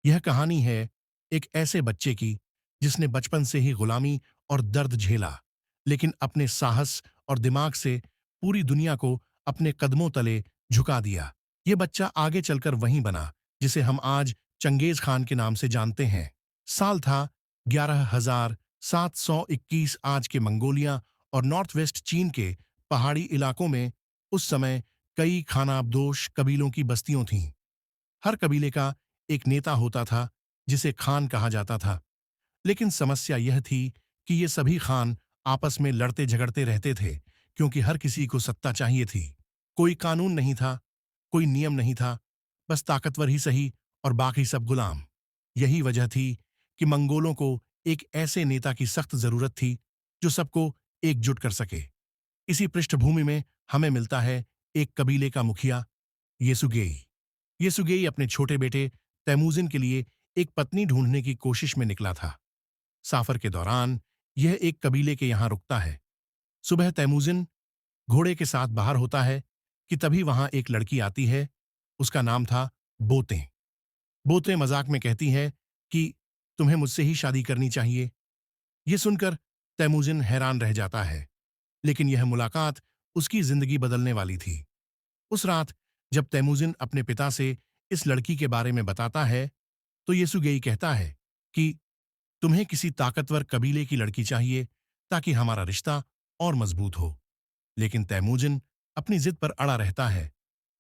यह कहानी है एक ऐसे बच्चे की जिसने बचपन से ही गुलामी और दर्द झेला, लेकिन अपने साहस और दिमाग से पूरी दुनिया को अपने कदमों तले झुका दिया। ये बच्चा आगे चलकर वहीं बना जिसे हम आज चंगेज खान के नाम से जानते हैं। साल था 11,721। आज के मंगोलिया और नॉर्थ वेस्ट चीन के पहाड़ी इलाकों में उस समय कई खानाबदोश कबीलों की बस्तियों थीं। हर कबीले का एक नेता होता था जिसे खान कहा जाता था। लेकिन समस्या यह थी कि ये सभी खान आपस में लड़ते झगड़ते रहते थे, क्योंकि हर किसी को सत्ता चाहिए थी। कोई कानून नहीं था, कोई नियम नहीं था, बस ताकतवर ही सही और बाकी सब गुलाम। यही वजह थी कि मंगोलों को एक ऐसे नेता की सख्त जरूरत थी जो सबको एकजुट कर सके। इसी पृष्ठभूमि में हमें मिलता है एक कबीले का मुखिया, येसुगेई। येसुगेई अपने छोटे बेटे तैमूजिन के लिए एक पत्नी ढूंढने की कोशिश में निकला था। सफर के दौरान यह एक कबीले के यहां रुकता है। सुबह तैमूजिन घोड़े के साथ बाहर होता है कि तभी वहां एक लड़की आती है। उसका नाम था बोते। बोते मजाक में कहती है कि तुम्हें मुझसे ही शादी करनी चाहिए। यह सुनकर तैमूजिन हैरान रह जाता है, लेकिन यह मुलाकात उसकी जिंदगी बदलने वाली थी। उस रात जब तैमूजिन अपने पिता से इस लड़की के बारे में बताता है, तो येसुगेई कहता है कि तुम्हें किसी ताकतवर कबीले की लड़की चाहिए ताकि हमारा रिश्ता और मजबूत हो। लेकिन तैमूजिन अपनी जिद पर अड़ा रहता है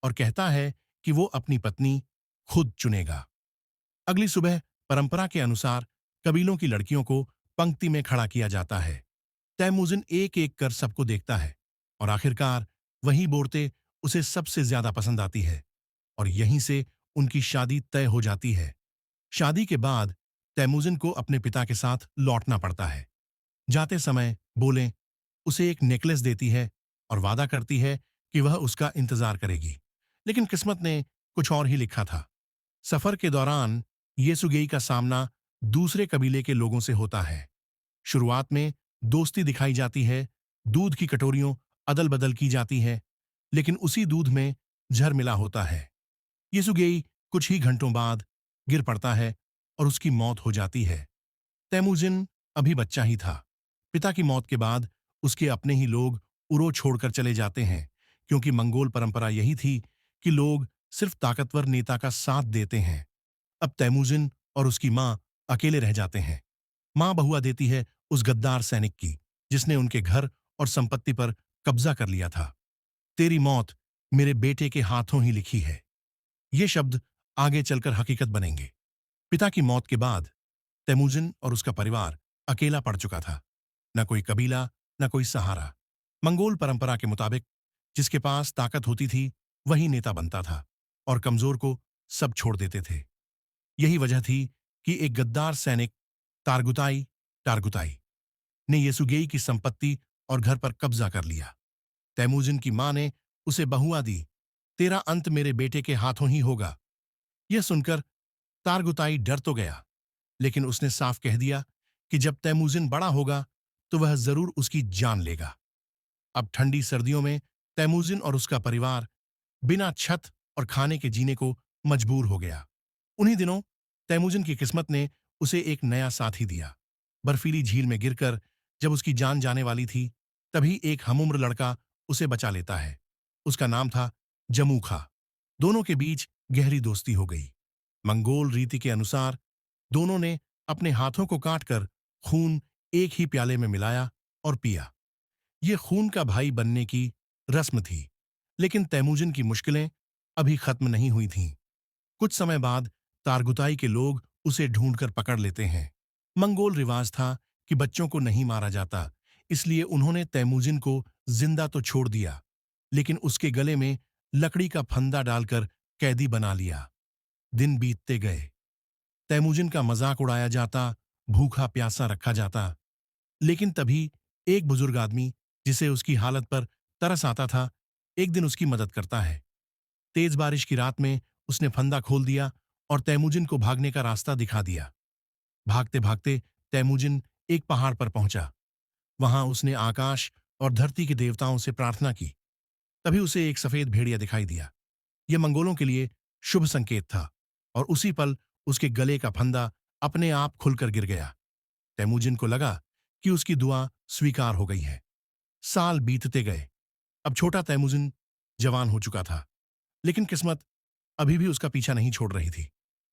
और कहता है कि वो अपनी पत्नी खुद चुनेगा। अगली सुबह परंपरा के अनुसार कबीलों की लड़कियों को पंक्ति में खड़ा किया जाता है। तैमूजिन एक एक कर सबको देखता है और आखिरकार वही बोरते उसे सबसे ज्यादा पसंद आती है और यहीं से उनकी शादी तय हो जाती है। शादी के बाद तैमूजिन को अपने पिता के साथ लौटना पड़ता है। जाते समय बोले उसे एक नेकलेस देती है और वादा करती है कि वह उसका इंतजार करेगी। लेकिन किस्मत ने कुछ और ही लिखा था। सफर के दौरान येसुगेई का सामना दूसरे कबीले के लोगों से होता है। शुरुआत में दोस्ती दिखाई जाती है, दूध की कटोरियों अदल बदल की जाती है, लेकिन उसी दूध में जहर मिला होता है। येसुगेई कुछ ही घंटों बाद गिर पड़ता है और उसकी मौत हो जाती है। तैमूजिन अभी बच्चा ही था। पिता की मौत के बाद उसके अपने ही लोग उरो छोड़कर चले जाते हैं, क्योंकि मंगोल परंपरा यही थी कि लोग सिर्फ ताकतवर नेता का साथ देते हैं। अब तैमूजिन और उसकी मां अकेले रह जाते हैं। मां बहुआ देती है उस गद्दार सैनिक की जिसने उनके घर और संपत्ति पर कब्जा कर लिया था। तेरी मौत मेरे बेटे के हाथों ही लिखी है। ये शब्द आगे चलकर हकीकत बनेंगे। पिता की मौत के बाद तैमूजिन और उसका परिवार अकेला पड़ चुका था। न कोई कबीला, न कोई सहारा। मंगोल परंपरा के मुताबिक जिसके पास ताकत होती थी वही नेता बनता था और कमजोर को सब छोड़ देते थे। यही वजह थी कि एक गद्दार सैनिक तारगुताई टारगुताई ने येसुगेई की संपत्ति और घर पर कब्जा कर लिया। तैमूजिन की मां ने उसे बहुआ दी। तेरा अंत मेरे बेटे के हाथों ही होगा। यह सुनकर तारगुताई डर तो गया, लेकिन उसने साफ कह दिया कि जब तैमूजिन बड़ा होगा तो वह जरूर उसकी जान लेगा। अब ठंडी सर्दियों में तैमूजिन और उसका परिवार बिना छत और खाने के जीने को मजबूर हो गया। उन्हीं दिनों तैमूजिन की किस्मत ने उसे एक नया साथी दिया। बर्फीली झील में गिरकर जब उसकी जान जाने वाली थी, तभी एक हमउम्र लड़का उसे बचा लेता है। उसका नाम था जमूखा। दोनों के बीच गहरी दोस्ती हो गई। मंगोल रीति के अनुसार दोनों ने अपने हाथों को काटकर खून एक ही प्याले में मिलाया और पिया। ये खून का भाई बनने की रस्म थी। लेकिन तैमूजिन की मुश्किलें अभी खत्म नहीं हुई थीं। कुछ समय बाद तारगुताई के लोग उसे ढूंढकर पकड़ लेते हैं। मंगोल रिवाज था कि बच्चों को नहीं मारा जाता, इसलिए उन्होंने तैमूजिन को जिंदा तो छोड़ दिया, लेकिन उसके गले में लकड़ी का फंदा डालकर कैदी बना लिया। दिन बीतते गए। तैमूजिन का मजाक उड़ाया जाता, भूखा प्यासा रखा जाता, लेकिन तभी एक बुजुर्ग आदमी जिसे उसकी हालत पर तरस आता था, एक दिन उसकी मदद करता है। तेज बारिश की रात में उसने फंदा खोल दिया और तैमूजिन को भागने का रास्ता दिखा दिया। भागते भागते तैमूजिन एक पहाड़ पर पहुंचा। वहां उसने आकाश और धरती के देवताओं से प्रार्थना की। तभी उसे एक सफेद भेड़िया दिखाई दिया। यह मंगोलों के लिए शुभ संकेत था और उसी पल उसके गले का फंदा अपने आप खुलकर गिर गया। तैमूजिन को लगा कि उसकी दुआ स्वीकार हो गई है। साल बीतते गए। अब छोटा तैमूजिन जवान हो चुका था, लेकिन किस्मत अभी भी उसका पीछा नहीं छोड़ रही थी।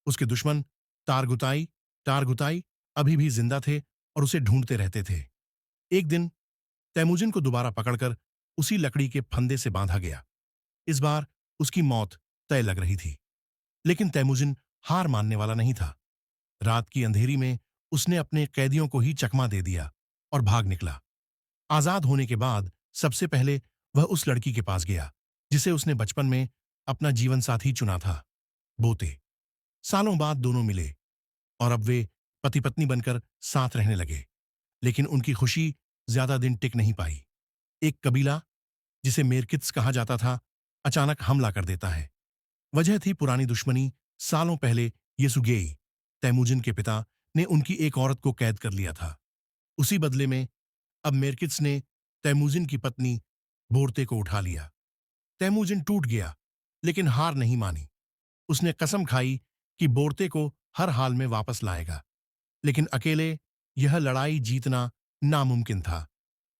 उसके दुश्मन टारगुताई टारगुताई अभी भी जिंदा थे और उसे ढूंढते रहते थे। एक दिन तैमूजिन को दोबारा पकड़कर उसी लकड़ी के फंदे से बांधा गया। इस बार उसकी मौत तय लग रही थी, लेकिन तैमूजिन हार मानने वाला नहीं था। रात की अंधेरी में उसने अपने कैदियों को ही चकमा दे दिया और भाग निकला। आजाद होने के बाद सबसे पहले वह उस लड़की के पास गया जिसे उसने बचपन में अपना जीवन साथी चुना था, बोते। सालों बाद दोनों मिले और अब वे पति पत्नी बनकर साथ रहने लगे। लेकिन उनकी खुशी ज्यादा दिन टिक नहीं पाई। एक कबीला, जिसे मेरकित्स कहा जाता था, अचानक हमला कर देता है। वजह थी पुरानी दुश्मनी। सालों पहले येसुगेई, तैमूजिन के पिता, ने उनकी एक औरत को कैद कर लिया था। उसी बदले में अब मेरकित्स ने तैमूजिन की पत्नी बोरते को उठा लिया। तैमूजिन टूट गया, लेकिन हार नहीं मानी। उसने कसम खाई कि बोरते को हर हाल में वापस लाएगा, लेकिन अकेले यह लड़ाई जीतना नामुमकिन था।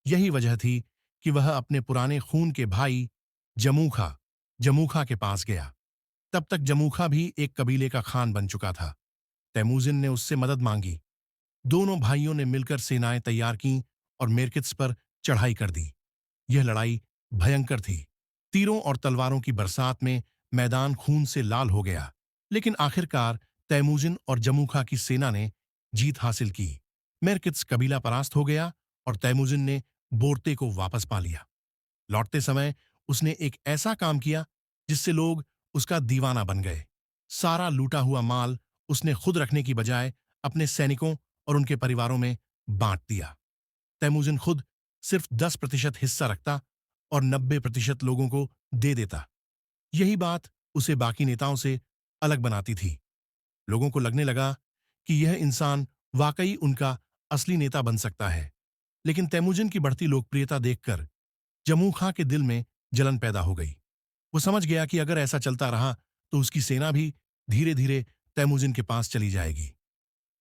यही वजह थी कि वह अपने पुराने खून के भाई जमूखा जमूखा के पास गया। तब तक जमूखा भी एक कबीले का खान बन चुका था। तैमूजिन ने उससे मदद मांगी। दोनों भाइयों ने मिलकर सेनाएं तैयार कीं और मेरकित्स पर चढ़ाई कर दी। यह लड़ाई भयंकर थी। तीरों और तलवारों की बरसात में मैदान खून से लाल हो गया, लेकिन आखिरकार तैमूजिन और जमूखा की सेना ने जीत हासिल की। मेरकित्स कबीला परास्त हो गया और तैमूजिन ने बोरते को वापस पा लिया। लौटते समय उसने एक ऐसा काम किया जिससे लोग उसका दीवाना बन गए। सारा लूटा हुआ माल उसने खुद रखने की बजाय अपने सैनिकों और उनके परिवारों में बांट दिया। तैमूजिन खुद सिर्फ 10% हिस्सा रखता और 90% लोगों को दे देता। यही बात उसे बाकी नेताओं से अलग बनाती थी। लोगों को लगने लगा कि यह इंसान वाकई उनका असली नेता बन सकता है। लेकिन तैमूजिन की बढ़ती लोकप्रियता देखकर जमू खां के दिल में जलन पैदा हो गई। वो समझ गया कि अगर ऐसा चलता रहा तो उसकी सेना भी धीरे धीरे तैमूजिन के पास चली जाएगी,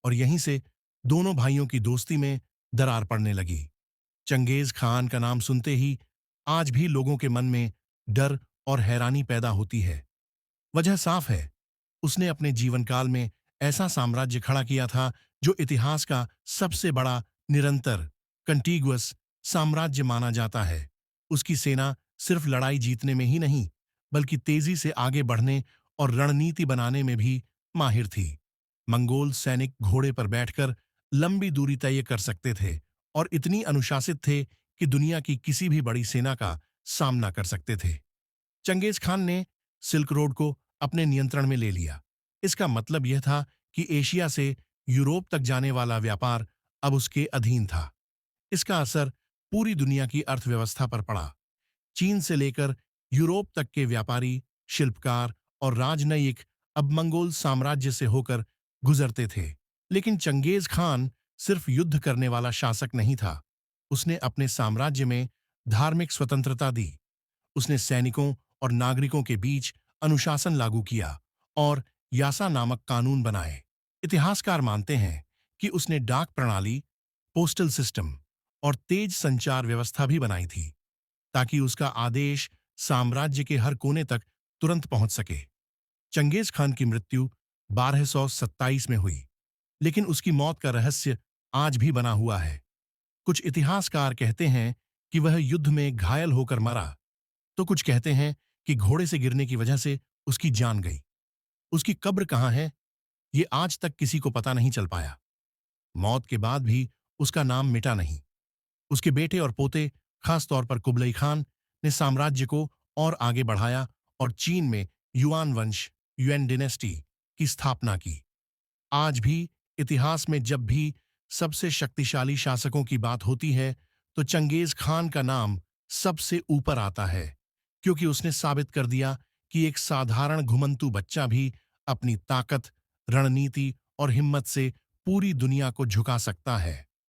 और यहीं से दोनों भाइयों की दोस्ती में दरार पड़ने लगी। चंगेज खान का नाम सुनते ही आज भी लोगों के मन में डर और हैरानी पैदा होती है। वजह साफ है, उसने अपने जीवन काल में ऐसा साम्राज्य खड़ा किया था जो इतिहास का सबसे बड़ा निरंतर कंटीगुअस साम्राज्य माना जाता है। उसकी सेना सिर्फ लड़ाई जीतने में ही नहीं, बल्कि तेजी से आगे बढ़ने और रणनीति बनाने में भी माहिर थी। मंगोल सैनिक घोड़े पर बैठकर लंबी दूरी तय कर सकते थे और इतनी अनुशासित थे कि दुनिया की किसी भी बड़ी सेना का सामना कर सकते थे। चंगेज खान ने सिल्क रोड को अपने नियंत्रण में ले लिया। इसका मतलब यह था कि एशिया से यूरोप तक जाने वाला व्यापार अब उसके अधीन था। इसका असर पूरी दुनिया की अर्थव्यवस्था पर पड़ा। चीन से लेकर यूरोप तक के व्यापारी, शिल्पकार और राजनयिक अब मंगोल साम्राज्य से होकर गुजरते थे। लेकिन चंगेज खान सिर्फ युद्ध करने वाला शासक नहीं था। उसने अपने साम्राज्य में धार्मिक स्वतंत्रता दी। उसने सैनिकों और नागरिकों के बीच अनुशासन लागू किया और यासा नामक कानून बनाए। इतिहासकार मानते हैं कि उसने डाक प्रणाली, पोस्टल सिस्टम और तेज संचार व्यवस्था भी बनाई थी, ताकि उसका आदेश साम्राज्य के हर कोने तक तुरंत पहुंच सके। चंगेज खान की मृत्यु 1227 में हुई, लेकिन उसकी मौत का रहस्य आज भी बना हुआ है। कुछ इतिहासकार कहते हैं कि वह युद्ध में घायल होकर मरा, तो कुछ कहते हैं कि घोड़े से गिरने की वजह से उसकी जान गई। उसकी कब्र कहाँ है, ये आज तक किसी को पता नहीं चल पाया। मौत के बाद भी उसका नाम मिटा नहीं। उसके बेटे और पोते, खासतौर पर कुबलई खान, ने साम्राज्य को और आगे बढ़ाया और चीन में युआन वंश, युएन डिनेस्टी की स्थापना की। आज भी इतिहास में जब भी सबसे शक्तिशाली शासकों की बात होती है, तो चंगेज खान का नाम सबसे ऊपर आता है, क्योंकि उसने साबित कर दिया कि एक साधारण घुमंतू बच्चा भी अपनी ताकत, रणनीति और हिम्मत से पूरी दुनिया को झुका सकता है।